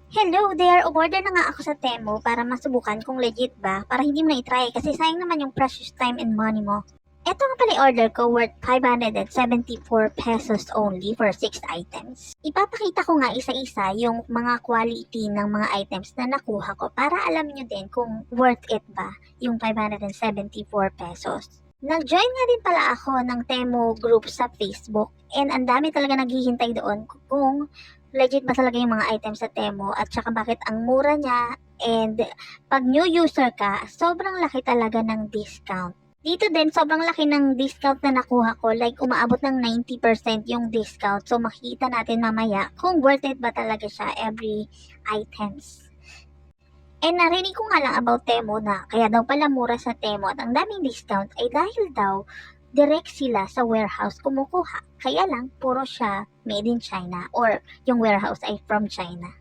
Hello there! Umorder na nga ako sa Temu para masubukan kung legit ba, para hindi mo na itry kasi sayang naman yung precious time and money mo. Ito nga pala order ko worth 574 pesos only for 6 items. Ipapakita ko nga isa-isa yung mga quality ng mga items na nakuha ko para alam nyo din kung worth it ba yung 574 pesos. Nag-join nga din pala ako ng Temu group sa Facebook and ang dami talaga naghihintay doon kung legit ba talaga yung mga items sa Temu at saka bakit ang mura niya, and pag new user ka, sobrang laki talaga ng discount. Dito din, sobrang laki ng discount na nakuha ko, like umaabot ng 90% yung discount. So makikita natin mamaya kung worth it ba talaga siya every items. And narinig ko nga lang about Temu na kaya daw pala mura sa Temu at ang daming discount ay dahil daw direct sila sa warehouse kumukuha. Kaya lang, puro siya made in China or yung warehouse ay from China.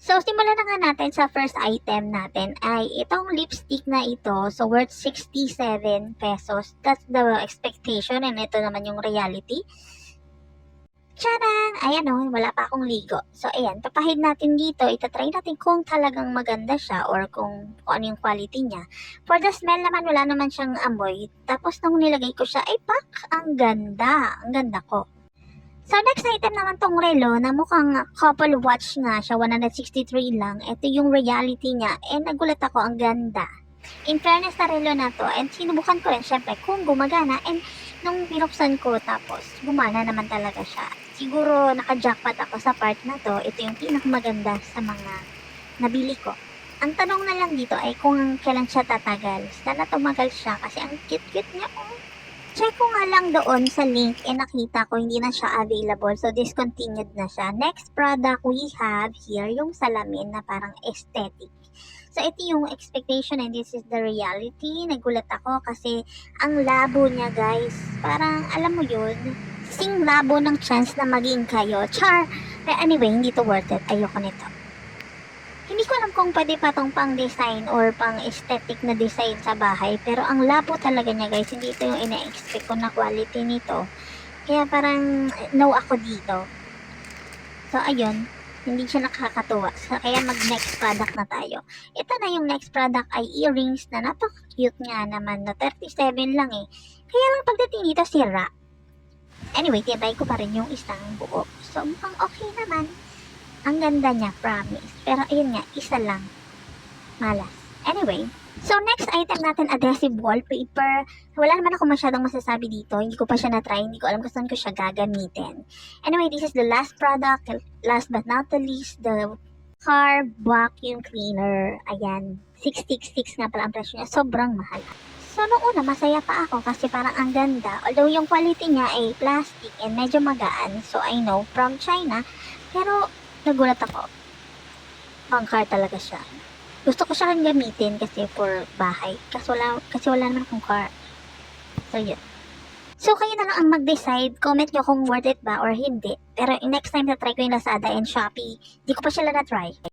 So, simulan na nga natin sa first item natin ay itong lipstick na ito. So, worth 67 pesos. That's the expectation and ito naman yung reality. Tcharan! Ayan o, wala pa akong ligo. So, ayan, papahid natin dito. Itatry natin kung talagang maganda siya or kung ano yung quality niya. For the smell naman, wala naman siyang amoy. Tapos, nung nilagay ko siya, ay pak! Ang ganda! Ang ganda ko. So, next item naman tong relo na mukhang couple watch nga siya, 163 lang. Ito yung reality niya. And nagulat ako, ang ganda. In fairness na relo na to, and sinubukan ko rin syempre kung gumagana, and nung binuksan ko tapos gumana naman talaga siya. Siguro naka-jackpot ako sa part na to. Ito yung pinakamaganda sa mga nabili ko. Ang tanong na lang dito ay kung kailan siya tatagal. Sana tumagal siya kasi ang cute-cute niya. Check ko nga lang doon sa link nakita ko hindi na siya available. So discontinued na siya. Next product we have here yung salamin na parang aesthetic. So ito yung expectation and this is the reality. Nagulat ako kasi ang labo niya guys. Parang alam mo yun, sing labo ng chance na maging kayo. Char! But anyway, hindi to worth it. Ayoko nito. Hindi ko alam kung pwede pa tong pang design or pang aesthetic na design sa bahay. Pero ang labo talaga niya guys. Hindi ito yung ina-expect ko na quality nito. Kaya parang no ako dito. So ayun, hindi siya nakakatuwa. So kaya mag next product na tayo. Ito na yung next product ay earrings na napaka-cute nga naman na 37 lang eh. Kaya lang pagdating dito sira. Anyway, tibay ko pa rin yung isang buo. So, mukhang okay naman. Ang ganda niya, promise. Pero, ayun nga, isa lang. Malas. Anyway, so next item natin, adhesive wallpaper. Wala naman ako masyadong masasabi dito. Hindi ko pa siya na-try. Hindi ko alam kung saan ko siya gagamitin. Anyway, this is the last product. Last but not the least, the car vacuum cleaner. Ayan. 666 nga pala ang presyo niya. Sobrang mahal. So, noong una, masaya pa ako kasi parang ang ganda. Although, yung quality niya ay plastic and medyo magaan. So, I know, from China. Pero, nagulat ako. Pang car talaga siya. Gusto ko siya gamitin kasi for bahay. Kasi wala naman akong car. So, yun. So, kayo na lang ang mag-decide. Comment nyo kung worth it ba or hindi. Pero, next time na try ko yung Lazada and Shopee, di ko pa sila na-try.